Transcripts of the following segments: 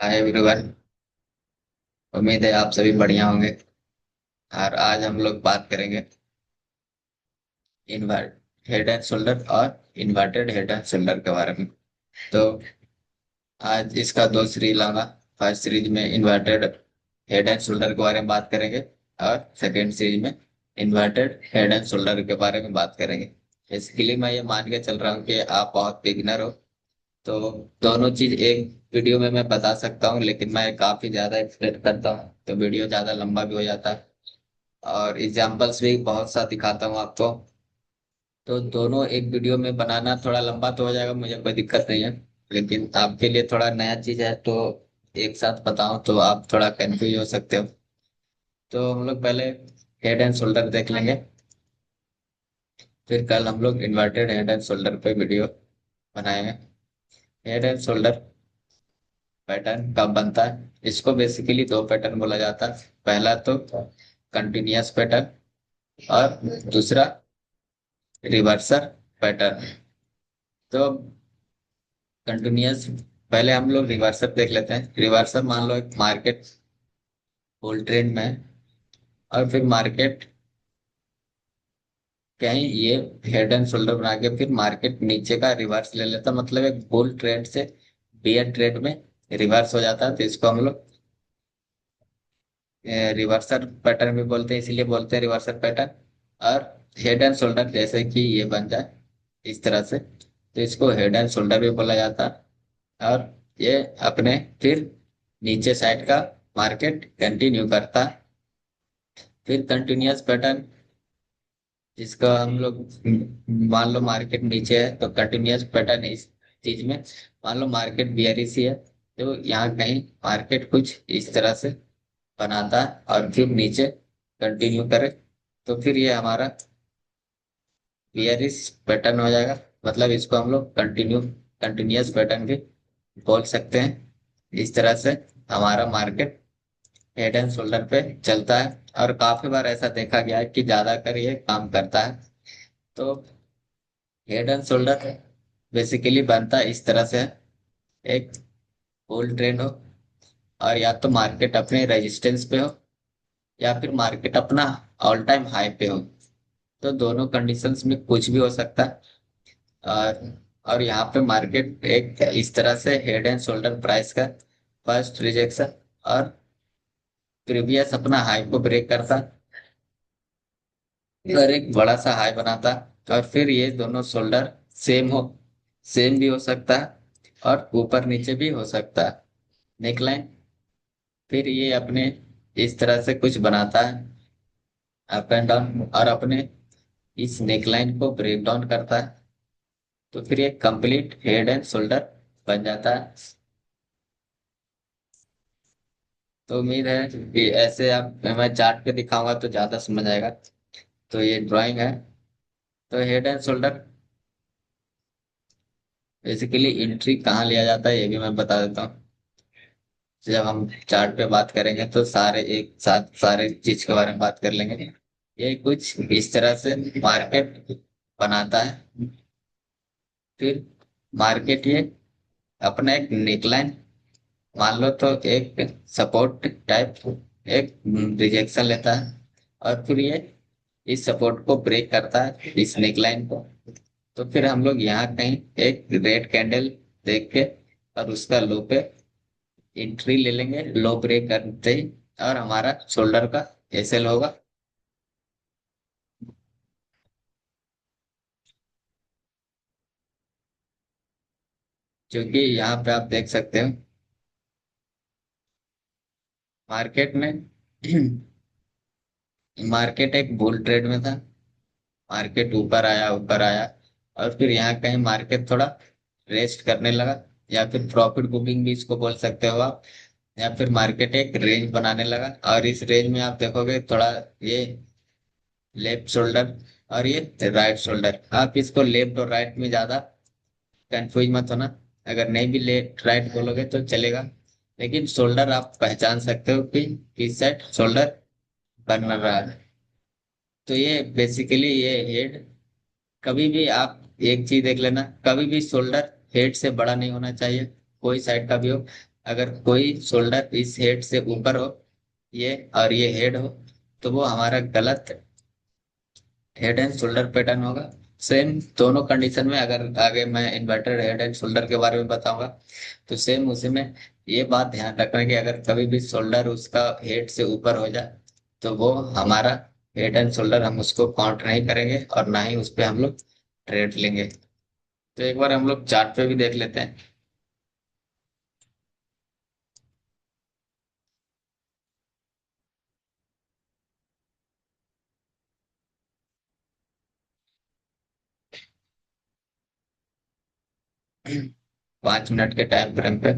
Hi everyone. उम्मीद है आप सभी बढ़िया होंगे। और आज हम लोग बात करेंगे इन्वर्ट हेड एंड शोल्डर और इन्वर्टेड हेड एंड शोल्डर के बारे में। तो आज इसका दो सीरीज लाऊंगा। फर्स्ट सीरीज में इन्वर्टेड हेड एंड शोल्डर के बारे में बात करेंगे और सेकेंड सीरीज में इन्वर्टेड हेड एंड शोल्डर के बारे में बात करेंगे। बेसिकली मैं ये मान के चल रहा हूँ कि आप बहुत बिगिनर हो, तो दोनों चीज एक वीडियो में मैं बता सकता हूँ, लेकिन मैं काफी ज्यादा एक्सप्लेन करता हूँ तो वीडियो ज्यादा लंबा भी हो जाता है और एग्जाम्पल्स भी बहुत सा दिखाता हूँ आपको। तो दोनों एक वीडियो में बनाना थोड़ा लंबा तो हो जाएगा, मुझे कोई दिक्कत नहीं है, लेकिन आपके लिए थोड़ा नया चीज है तो एक साथ बताऊं तो आप थोड़ा कंफ्यूज हो सकते हो। तो हम लोग पहले हेड एंड शोल्डर देख लेंगे, फिर कल हम लोग इन्वर्टेड हेड एंड शोल्डर पे वीडियो बनाएंगे। हेड एंड शोल्डर पैटर्न कब बनता है, इसको बेसिकली दो पैटर्न बोला जाता है। पहला तो कंटिन्यूअस पैटर्न और दूसरा रिवर्सर पैटर्न। तो कंटिन्यूअस, पहले हम लोग रिवर्सर देख लेते हैं। रिवर्सर मान लो एक मार्केट बुल ट्रेंड में है और फिर मार्केट कहीं ये हेड एंड शोल्डर बना के फिर मार्केट नीचे का रिवर्स ले लेता, मतलब एक बुल ट्रेंड से बियर ट्रेंड में रिवर्स हो जाता है, तो इसको हम लोग रिवर्सर पैटर्न भी बोलते हैं, इसीलिए बोलते हैं रिवर्सर पैटर्न। और हेड एंड शोल्डर जैसे कि ये बन जाए इस तरह से, तो इसको हेड एंड शोल्डर भी बोला जाता है। और ये अपने फिर नीचे साइड का मार्केट कंटिन्यू करता है। फिर कंटिन्यूअस पैटर्न जिसका हम लोग मान लो मार्केट नीचे है तो कंटिन्यूअस पैटर्न इस चीज में, मान लो मार्केट बियरिश है तो यहाँ कहीं मार्केट कुछ इस तरह से बनाता है और फिर नीचे कंटिन्यू करे, तो फिर ये हमारा बियरिश पैटर्न हो जाएगा। मतलब इसको हम लोग कंटिन्यूअस पैटर्न भी बोल सकते हैं। इस तरह से हमारा मार्केट हेड एंड शोल्डर पे चलता है और काफी बार ऐसा देखा गया है कि ज्यादातर ये काम करता है। तो हेड एंड शोल्डर बेसिकली बनता इस तरह से है। एक बुल ट्रेंड हो और या तो मार्केट अपने रेजिस्टेंस पे हो या फिर मार्केट अपना ऑल टाइम हाई पे हो, तो दोनों कंडीशंस में कुछ भी हो सकता है। और यहाँ पे मार्केट एक इस तरह से हेड एंड शोल्डर प्राइस का फर्स्ट रिजेक्शन और प्रीवियस अपना हाई को ब्रेक करता और एक बड़ा सा हाई बनाता, और फिर ये दोनों शोल्डर सेम हो, सेम भी हो सकता है और ऊपर नीचे भी हो सकता है नेकलाइन। फिर ये अपने इस तरह से कुछ बनाता है अप एंड डाउन और अपने इस नेकलाइन को ब्रेक डाउन करता है, तो फिर ये कंप्लीट हेड एंड शोल्डर बन जाता है। तो उम्मीद है कि ऐसे आप मैं चार्ट पे दिखाऊंगा तो ज्यादा समझ आएगा। तो ये ड्राइंग है। तो head and shoulder basically entry कहाँ लिया जाता है ये भी मैं बता देता हूँ। जब हम चार्ट पे बात करेंगे तो सारे एक साथ सारे चीज के बारे में बात कर लेंगे। ये कुछ इस तरह से मार्केट बनाता है। फिर मार्केट ये अपना एक नेकलाइन मान लो तो एक सपोर्ट टाइप एक रिजेक्शन लेता है और फिर ये इस सपोर्ट को ब्रेक करता है इस नेकलाइन को। तो फिर हम लोग यहाँ कहीं एक रेड कैंडल देख के और उसका लो पे एंट्री ले लेंगे, लो ब्रेक करते ही, और हमारा शोल्डर का एसएल होगा। क्योंकि यहाँ पे आप देख सकते हो मार्केट में मार्केट एक बुल ट्रेड में था। मार्केट ऊपर आया और फिर यहाँ कहीं मार्केट थोड़ा रेस्ट करने लगा, या फिर प्रॉफिट बुकिंग भी इसको बोल सकते हो आप। या फिर मार्केट एक रेंज बनाने लगा और इस रेंज में आप देखोगे थोड़ा ये लेफ्ट शोल्डर और ये राइट शोल्डर, आप इसको लेफ्ट और राइट में ज्यादा कंफ्यूज मत होना। अगर नहीं भी लेफ्ट राइट बोलोगे तो चलेगा, लेकिन शोल्डर आप पहचान सकते हो कि किस साइड शोल्डर बन रहा है। तो ये बेसिकली ये हेड, कभी भी आप एक चीज देख लेना, कभी भी शोल्डर हेड से बड़ा नहीं होना चाहिए, कोई साइड का भी हो। अगर कोई शोल्डर इस हेड से ऊपर हो, ये और ये हेड हो, तो वो हमारा गलत हेड एंड शोल्डर पैटर्न होगा। सेम दोनों कंडीशन में, अगर आगे मैं इन्वर्टेड हेड एंड शोल्डर के बारे में बताऊंगा, तो सेम उसी में ये बात ध्यान रखना कि अगर कभी भी शोल्डर उसका हेड से ऊपर हो जाए, तो वो हमारा हेड एंड शोल्डर, हम उसको काउंट नहीं करेंगे और ना ही उस पे हम लोग ट्रेड लेंगे। तो एक बार हम लोग चार्ट पे भी देख लेते हैं। 5 मिनट के टाइम फ्रेम पे।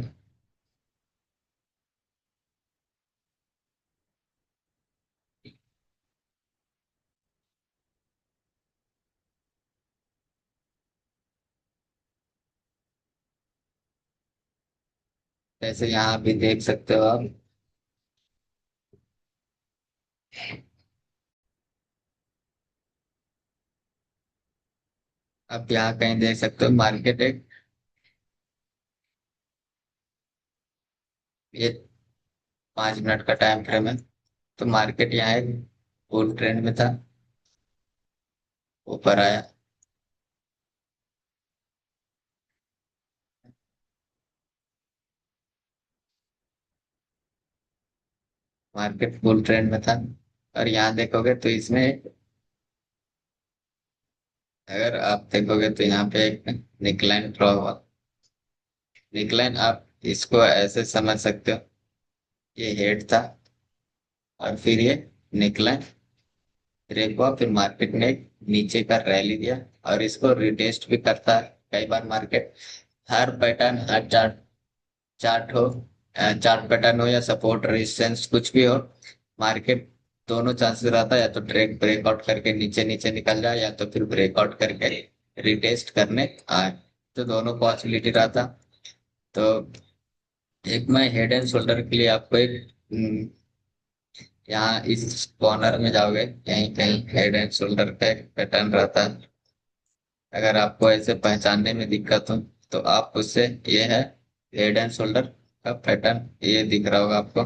जैसे यहाँ भी देख सकते हो आप। अब यहाँ कहीं देख सकते हो मार्केट एक, ये 5 मिनट का टाइम फ्रेम है। तो मार्केट यहाँ एक बुल ट्रेंड में था, ऊपर आया। मार्केट बुल ट्रेंड में था, और यहाँ देखोगे तो इसमें, अगर आप देखोगे तो यहाँ पे एक निकलाइन ड्रॉ हुआ। निकलाइन आप इसको ऐसे समझ सकते हो, ये हेड था और फिर ये निकलाइन ब्रेक हुआ, फिर मार्केट ने एक नीचे का रैली दिया, और इसको रिटेस्ट भी करता है कई बार मार्केट। हर पैटर्न, हर चार्ट, चार्ट हो, चार्ट पैटर्न हो या सपोर्ट रेजिस्टेंस कुछ भी हो, मार्केट दोनों चांसेस रहता है, या तो ट्रेड ब्रेकआउट करके नीचे नीचे निकल जाए, या तो फिर ब्रेकआउट करके रिटेस्ट करने आए। तो दोनों पॉसिबिलिटी रहता। तो एक मैं हेड एंड शोल्डर के लिए आपको एक, यहाँ इस कॉर्नर में जाओगे, यहीं कहीं हेड एंड शोल्डर का एक पैटर्न रहता है। अगर आपको ऐसे पहचानने में दिक्कत हो, तो आप उससे, ये है हेड एंड शोल्डर का पैटर्न, ये दिख रहा होगा आपको,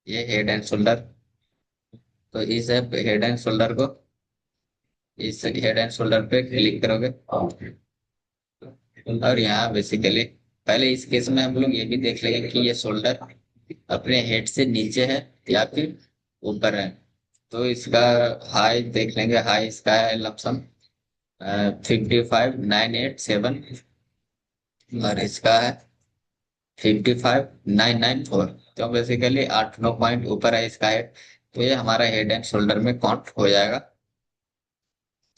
ये हेड एंड शोल्डर। तो इस हेड एंड शोल्डर को, इस हेड एंड शोल्डर पे क्लिक करोगे, और यहाँ बेसिकली पहले इस केस में हम लोग ये भी देख लेंगे कि ये शोल्डर अपने हेड से नीचे है या फिर ऊपर है। तो इसका हाई देख लेंगे, हाई इसका है लमसम 55,987, और इसका है 55,994। तो बेसिकली 8-9 पॉइंट ऊपर है इसका हेड। तो ये हमारा हेड एंड शोल्डर में काउंट हो जाएगा।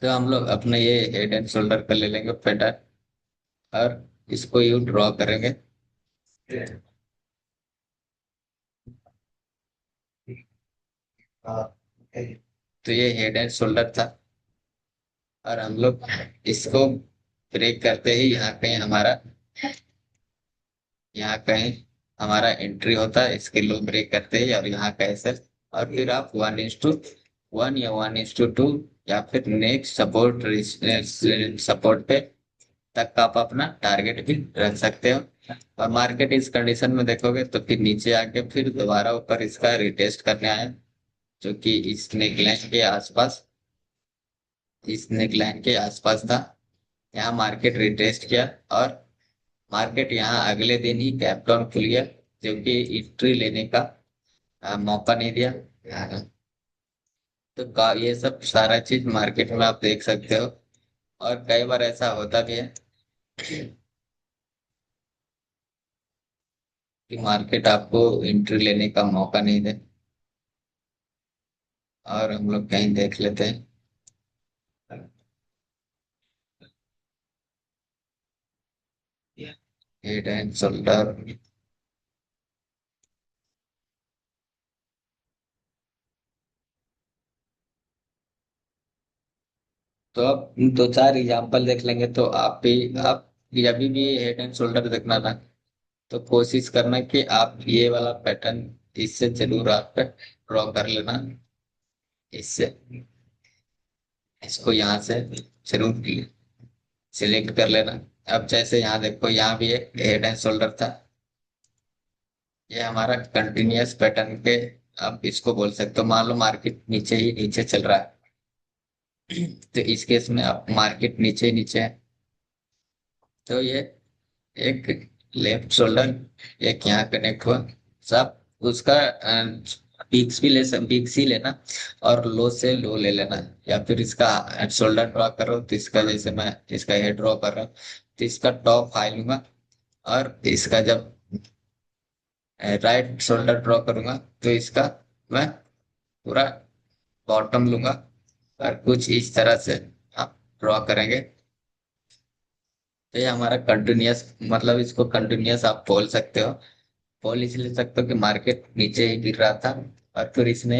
तो हम लोग अपने ये हेड एंड शोल्डर पर ले लेंगे पैटर्न, और इसको यू ड्रॉ करेंगे। तो ये हेड एंड शोल्डर था, और हम लोग इसको ब्रेक करते ही यहाँ कहीं हमारा एंट्री होता है, इसके लो ब्रेक करते ही, और यहाँ का एसएल। और फिर आप 1:1 या 1:2, या फिर नेक्स्ट सपोर्ट पे तक का आप अपना टारगेट भी रख सकते हो। और मार्केट इस कंडीशन में देखोगे तो फिर नीचे आके फिर दोबारा ऊपर इसका रिटेस्ट करने आया, जो कि इस नेकलाइन के आसपास, इस नेकलाइन के आसपास था। यहाँ मार्केट रिटेस्ट किया, और मार्केट यहाँ अगले दिन ही गैप डाउन खुल गया, जो कि एंट्री लेने का मौका नहीं दिया। तो ये सब सारा चीज मार्केट में आप देख सकते हो। और कई बार ऐसा होता भी है कि मार्केट आपको एंट्री लेने का मौका नहीं दे। और हम लोग कहीं देख लेते हैं, हेड एंड शोल्डर। तो अब 2-4 एग्जाम्पल देख लेंगे, तो आप जब भी हेड एंड शोल्डर देखना था, तो कोशिश करना कि आप ये वाला पैटर्न इससे जरूर आप ड्रॉ कर लेना। इससे, इसको यहाँ से जरूर सिलेक्ट कर लेना। अब जैसे यहाँ देखो, यहाँ भी एक हेड एंड शोल्डर था, ये हमारा कंटिन्यूअस पैटर्न के, आप इसको बोल सकते हो। मान लो मार्केट नीचे ही नीचे चल रहा है तो इस केस में आप मार्केट नीचे ही नीचे है, तो ये एक लेफ्ट शोल्डर, एक यहाँ कनेक्ट हुआ। सब उसका पीक्स भी ले सक पीक्स ही लेना, और लो से लो ले लेना। या फिर इसका शोल्डर ड्रॉ करो तो इसका, जैसे मैं इसका हेड ड्रॉ कर रहा हूँ, तो इसका टॉप हाई लूंगा। और इसका जब राइट शोल्डर ड्रॉ करूंगा तो इसका मैं पूरा बॉटम लूंगा। और कुछ इस तरह से आप ड्रॉ करेंगे, तो ये हमारा कंटिन्यूअस, मतलब इसको कंटिन्यूअस आप बोल सकते हो। बोल इसलिए सकते हो कि मार्केट नीचे ही गिर रहा था, और फिर इसने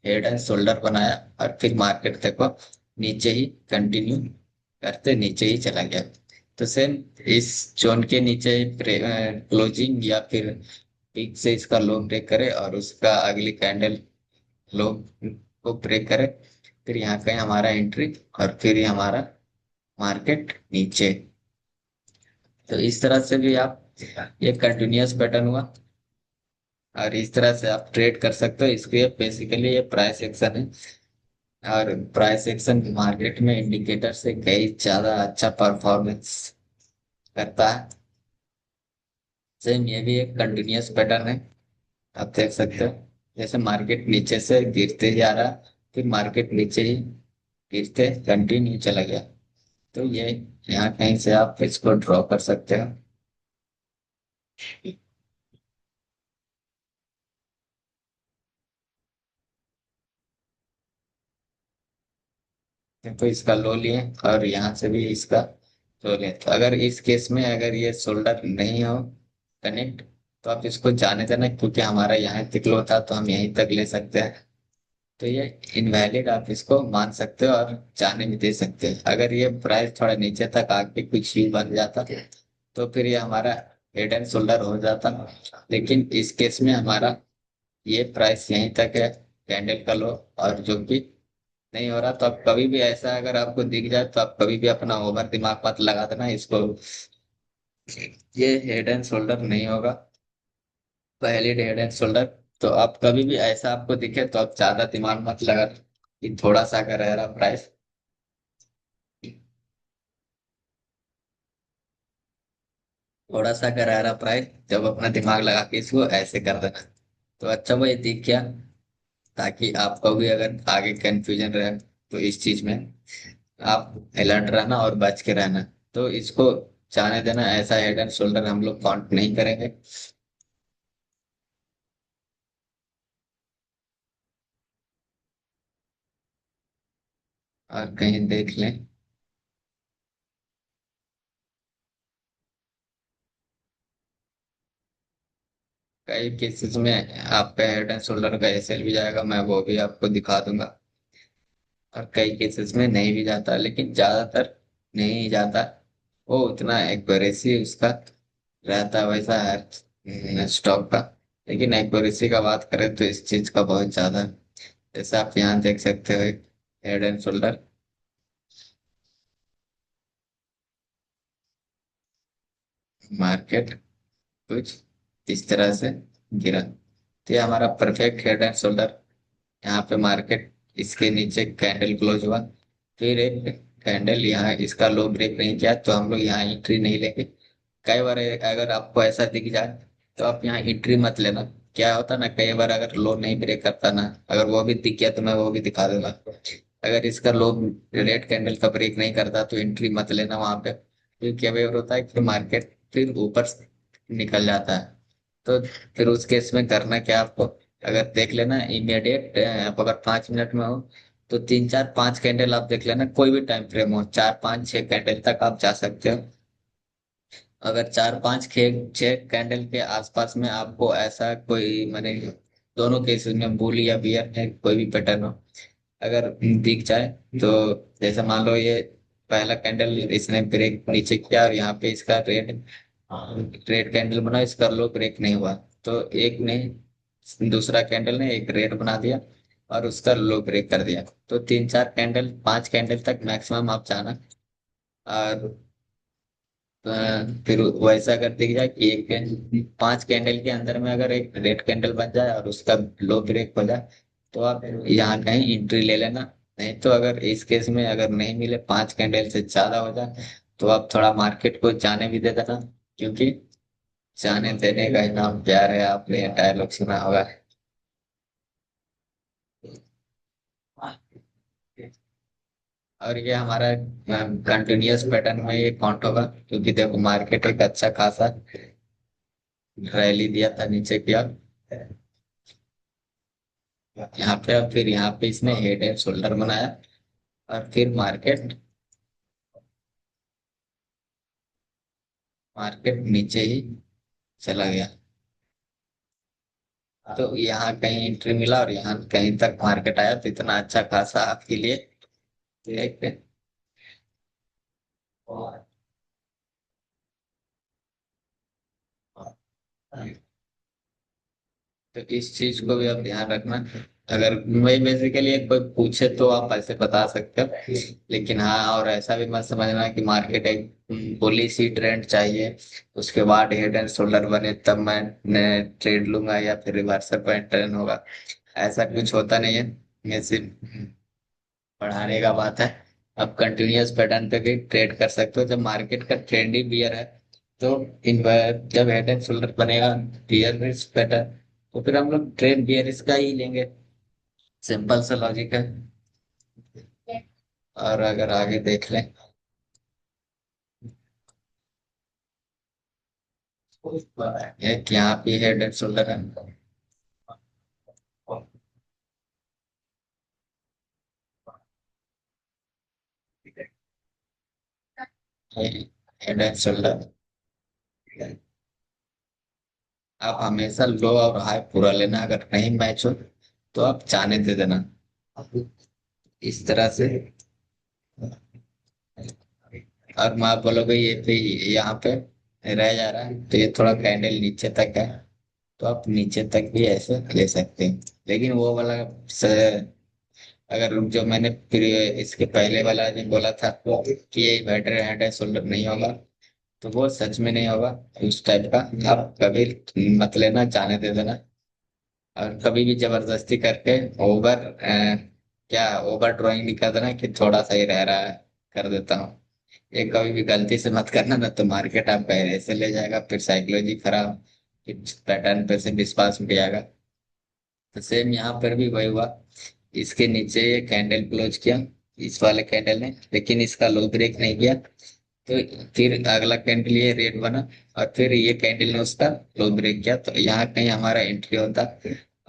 हेड एंड शोल्डर बनाया, और फिर मार्केट देखो नीचे ही कंटिन्यू करते नीचे ही चला गया। तो सेम इस जोन के नीचे ही क्लोजिंग या फिर पीक से इसका लो ब्रेक करे, और उसका अगली कैंडल लो को ब्रेक करे, फिर यहाँ कहीं हमारा एंट्री, और फिर ये हमारा मार्केट नीचे। तो इस तरह से भी आप, ये कंटिन्यूअस पैटर्न हुआ, और इस तरह से आप ट्रेड कर सकते हो। इसके बेसिकली ये प्राइस एक्शन है, और प्राइस एक्शन मार्केट में इंडिकेटर से कई ज्यादा अच्छा परफॉर्मेंस करता है। सेम ये भी एक कंटिन्यूअस पैटर्न है, आप देख सकते हो। जैसे मार्केट नीचे से गिरते जा रहा, फिर मार्केट नीचे ही गिरते कंटिन्यू चला गया। तो ये यहाँ कहीं से आप इसको ड्रॉ कर सकते हो। तो इसका लो लिए, और यहाँ से भी इसका लो लिए। तो अगर इस केस में अगर ये शोल्डर नहीं हो कनेक्ट, तो आप इसको जाने देना, क्योंकि हमारा यहाँ तक लो था तो हम यहीं तक ले सकते हैं। तो ये इनवैलिड आप इसको मान सकते हो, और जाने भी दे सकते हैं। अगर ये प्राइस थोड़ा नीचे तक आके कुछ ही बन जाता, तो फिर ये हमारा हेड एंड शोल्डर हो जाता। लेकिन इस केस में हमारा ये प्राइस यहीं तक है, कैंडल का लो। और जो कि नहीं हो रहा, तो आप कभी भी ऐसा अगर आपको दिख जाए, तो आप कभी भी अपना ओवर दिमाग मत लगा देना इसको। ये हेड एंड शोल्डर नहीं होगा, पहली हेड एंड शोल्डर। तो आप कभी भी ऐसा आपको दिखे, तो आप ज्यादा दिमाग मत लगा कि थोड़ा सा अगर रह रहा प्राइस, थोड़ा सा अगर रह रहा प्राइस, जब अपना दिमाग लगा के इसको ऐसे कर देना, तो अच्छा वो ये दिख गया। ताकि आपको भी अगर आगे कंफ्यूजन रहे तो इस चीज में आप अलर्ट रहना और बच के रहना। तो इसको जाने देना, ऐसा हेड एंड शोल्डर हम लोग काउंट नहीं करेंगे। और कहीं देख लें, कई केसेस में आपका हेड एंड शोल्डर का एसएल भी जाएगा, मैं वो भी आपको दिखा दूंगा। और कई केसेस में नहीं भी जाता, लेकिन ज्यादातर नहीं जाता। वो उतना एक्यूरेसी उसका रहता है वैसा है स्टॉक का। लेकिन एक्यूरेसी का बात करें तो इस चीज का बहुत ज्यादा है। जैसे आप यहाँ देख सकते हो, हेड एंड शोल्डर मार्केट कुछ इस तरह से गिरा, तो ये हमारा परफेक्ट हेड एंड शोल्डर। यहाँ पे मार्केट इसके नीचे कैंडल क्लोज हुआ, फिर एक कैंडल यहाँ इसका लो ब्रेक नहीं किया, तो हम लोग यहाँ एंट्री नहीं लेंगे। कई बार अगर आपको ऐसा दिख जाए, तो आप यहाँ एंट्री मत लेना। क्या होता ना, कई बार अगर लो नहीं ब्रेक करता ना, अगर वो भी दिख गया तो मैं वो भी दिखा दूंगा। अगर इसका लो रेड कैंडल का ब्रेक नहीं करता, तो एंट्री मत लेना वहां पे, क्योंकि क्या वेवर होता है कि मार्केट फिर ऊपर निकल जाता है। तो फिर उस केस में करना क्या आपको, अगर देख लेना इमीडिएट, आप अगर 5 मिनट में हो, तो 3 4 5 कैंडल आप देख लेना, कोई भी टाइम फ्रेम हो, 4 5 6 कैंडल तक आप जा सकते हो। अगर 4 5 6 कैंडल के आसपास में आपको ऐसा कोई माने, दोनों केसेस में बुल या बियर में कोई भी पैटर्न हो, अगर दिख जाए, तो जैसे मान लो ये पहला कैंडल इसने ब्रेक नीचे किया, और यहाँ पे इसका रेड रेड कैंडल बना, इसका लो ब्रेक नहीं हुआ, तो एक ने दूसरा कैंडल ने एक रेड बना दिया, और उसका लो ब्रेक कर दिया। तो 3 4 कैंडल 5 कैंडल तक मैक्सिमम आप जाना। और फिर वैसा कर दिया जाए कि एक 5 कैंडल के अंदर में अगर एक रेड कैंडल बन जाए और उसका लो ब्रेक हो जाए, तो आप यहाँ कहीं एंट्री ले लेना। नहीं तो अगर इस केस में अगर नहीं मिले, 5 कैंडल से ज्यादा हो जाए, तो आप थोड़ा मार्केट को जाने भी दे देना। क्योंकि जाने देने का ही नाम प्यार है, आपने डायलॉग सुना होगा। और ये हमारा कंटिन्यूअस पैटर्न में ये काउंट होगा, क्योंकि देखो मार्केट एक अच्छा खासा रैली दिया था नीचे की ओर। यहाँ पे अब फिर यहाँ पे इसने हेड एंड शोल्डर बनाया, और फिर मार्केट मार्केट नीचे ही चला गया। तो यहाँ कहीं एंट्री मिला और यहाँ कहीं तक मार्केट आया, तो इतना अच्छा खासा आपके लिए देखते हैं। तो इस चीज को भी आप ध्यान रखना। अगर मैं बेसिकली कोई पूछे तो आप ऐसे बता सकते हो, लेकिन हाँ, और ऐसा भी मत समझना कि मार्केट एक बुलिश ही ट्रेंड चाहिए, उसके बाद हेड एंड शोल्डर बने तब मैं ट्रेड लूंगा या फिर रिवर्सल पैटर्न होगा। ऐसा कुछ होता नहीं है। ये सिर्फ बढ़ाने का बात है। आप कंटिन्यूअस पैटर्न पे भी ट्रेड कर सकते हो, जब मार्केट का ट्रेंडी बियर है। तो इन जब हेड एंड शोल्डर बनेगा बियरिश पैटर्न, तो फिर हम लोग ट्रेड बियरिश का ही लेंगे। सिंपल सा लॉजिक है। और अगर आगे देख लें, एक यहाँ पे हेड एंड शोल्डर है। हेड एंड शोल्डर, आप हमेशा लो और हाई पूरा लेना, अगर नहीं मैच हो तो आप जाने दे देना। इस तरह से। और मैं आप बोलोगे ये पे यहाँ पे रह जा रहा है, तो ये थोड़ा कैंडल नीचे तक है, तो आप नीचे तक भी ऐसे ले सकते हैं। लेकिन वो वाला अगर जो मैंने फिर इसके पहले वाला जो बोला था कि ये बैटरी हेड एंड शोल्डर नहीं होगा, तो वो सच में नहीं होगा। उस टाइप का आप कभी मत लेना, जाने दे देना। और कभी भी जबरदस्ती करके ओवर क्या ओवर ड्राइंग नहीं कर देना कि थोड़ा सही रह रहा है, कर देता हूँ। ये कभी भी गलती से मत करना, ना तो मार्केट आपका ऐसे ले जाएगा, फिर साइकोलॉजी खराब, फिर पैटर्न पे से विश्वास उठ जाएगा। तो सेम यहाँ पर भी वही हुआ। इसके नीचे ये कैंडल क्लोज किया, इस वाले कैंडल ने, लेकिन इसका लो ब्रेक नहीं किया। तो फिर अगला कैंडल ये रेड बना, और फिर ये कैंडल ने उसका लो ब्रेक किया, तो यहाँ कहीं हमारा एंट्री होता।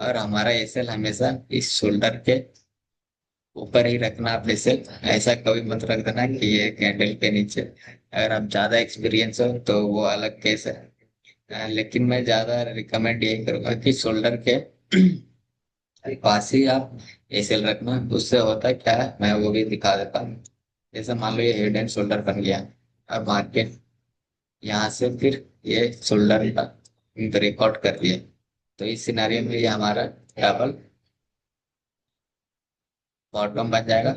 और हमारा एसएल हमेशा इस शोल्डर के ऊपर ही रखना आप एसएल। ऐसा कभी मत रख देना कि ये कैंडल के नीचे। अगर आप ज्यादा एक्सपीरियंस हो तो वो अलग केस है। लेकिन मैं ज्यादा रिकमेंड यही करूंगा कि शोल्डर के पास ही आप एसएल रखना। उससे होता है क्या है, मैं वो भी दिखा देता हूँ। जैसे मान लो ये हेड एंड शोल्डर बन गया, अब मार्केट यहाँ से फिर ये शोल्डर का ब्रेकआउट कर दिया, तो इस सिनारियो में ये हमारा डबल बॉटम बन जाएगा।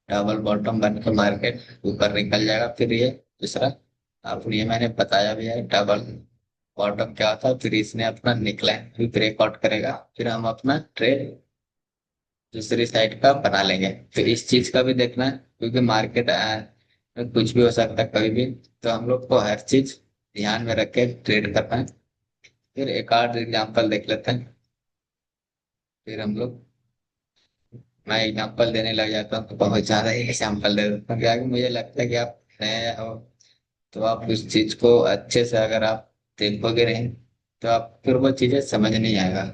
डबल बॉटम बन के मार्केट ऊपर निकल जाएगा। फिर ये दूसरा, आपको ये मैंने बताया भी है, डबल बॉटम क्या होता है। फिर इसने अपना निकलाइन भी ब्रेकआउट करेगा, फिर हम अपना ट्रेड दूसरी साइड का बना लेंगे। तो इस चीज का भी देखना है, क्योंकि मार्केट कुछ भी हो सकता है कभी भी। तो हम लोग को हर चीज ध्यान में रख के ट्रेड करना है। फिर एक आध एग्जाम्पल देख लेते हैं, फिर हम लोग, मैं एग्जाम्पल देने लग जाता हूँ तो बहुत ज्यादा ही एग्जाम्पल दे देता हूँ, क्योंकि मुझे लगता है कि आप नए हो, तो आप उस चीज को अच्छे से अगर आप देखोगे नहीं, तो आप फिर वो चीजें समझ नहीं आएगा।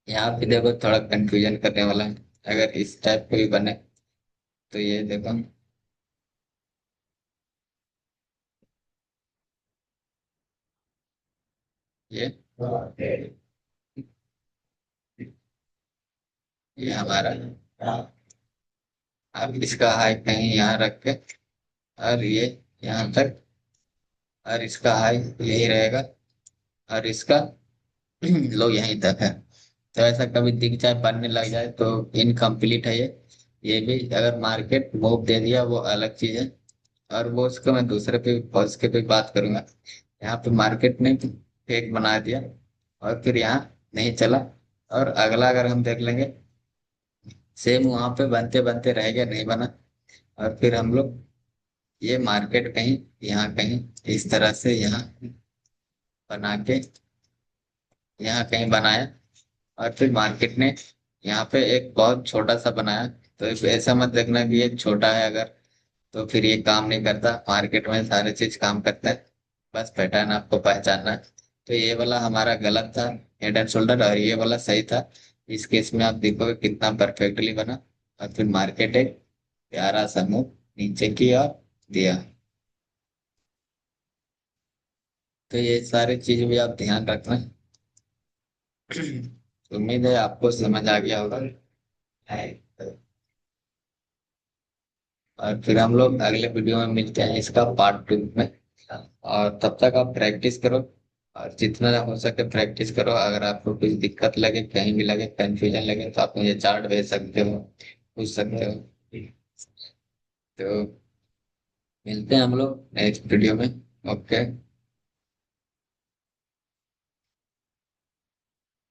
यहाँ पे देखो थोड़ा कंफ्यूजन करने वाला है। अगर इस टाइप को भी बने, तो ये देखो, ये ये हमारा, अब इसका हाई कहीं यहाँ रख के, और ये यहाँ तक, और इसका हाई यही रहेगा, और इसका लो यहीं तक है। तो ऐसा कभी दिख जाए, बनने लग जाए, तो इनकम्प्लीट है ये। ये भी अगर मार्केट मूव दे दिया वो अलग चीज है। और वो उसको मैं दूसरे पे पॉज के पे बात करूंगा। यहाँ पे मार्केट ने फेक बना दिया और फिर यहाँ नहीं चला। और अगला अगर हम देख लेंगे, सेम वहां पे बनते बनते रह गया, नहीं बना। और फिर हम लोग ये मार्केट कहीं यहाँ कहीं इस तरह से यहाँ बना के यहाँ कहीं बनाया। और फिर मार्केट ने यहाँ पे एक बहुत छोटा सा बनाया। तो ऐसा मत देखना कि ये छोटा है अगर, तो फिर ये काम नहीं करता। मार्केट में सारे चीज काम करता है, बस पैटर्न आपको पहचानना है। तो ये वाला हमारा गलत था, हेड एंड शोल्डर, और ये वाला सही था। इस केस में आप देखोगे कितना परफेक्टली बना। और फिर मार्केट एक प्यारा सा मुंह नीचे की ओर दिया। तो ये सारी चीज भी आप ध्यान रखना। उम्मीद है आपको समझ आ गया होगा। है। और फिर हम लोग अगले वीडियो में मिलते हैं इसका पार्ट 2 में। और तब तक आप प्रैक्टिस करो, और जितना हो सके प्रैक्टिस करो। अगर आपको कुछ दिक्कत लगे, कहीं भी लगे, कंफ्यूजन लगे, तो आप मुझे चार्ट भेज सकते हो, पूछ सकते हो। तो मिलते हैं हम लोग नेक्स्ट वीडियो में। ओके।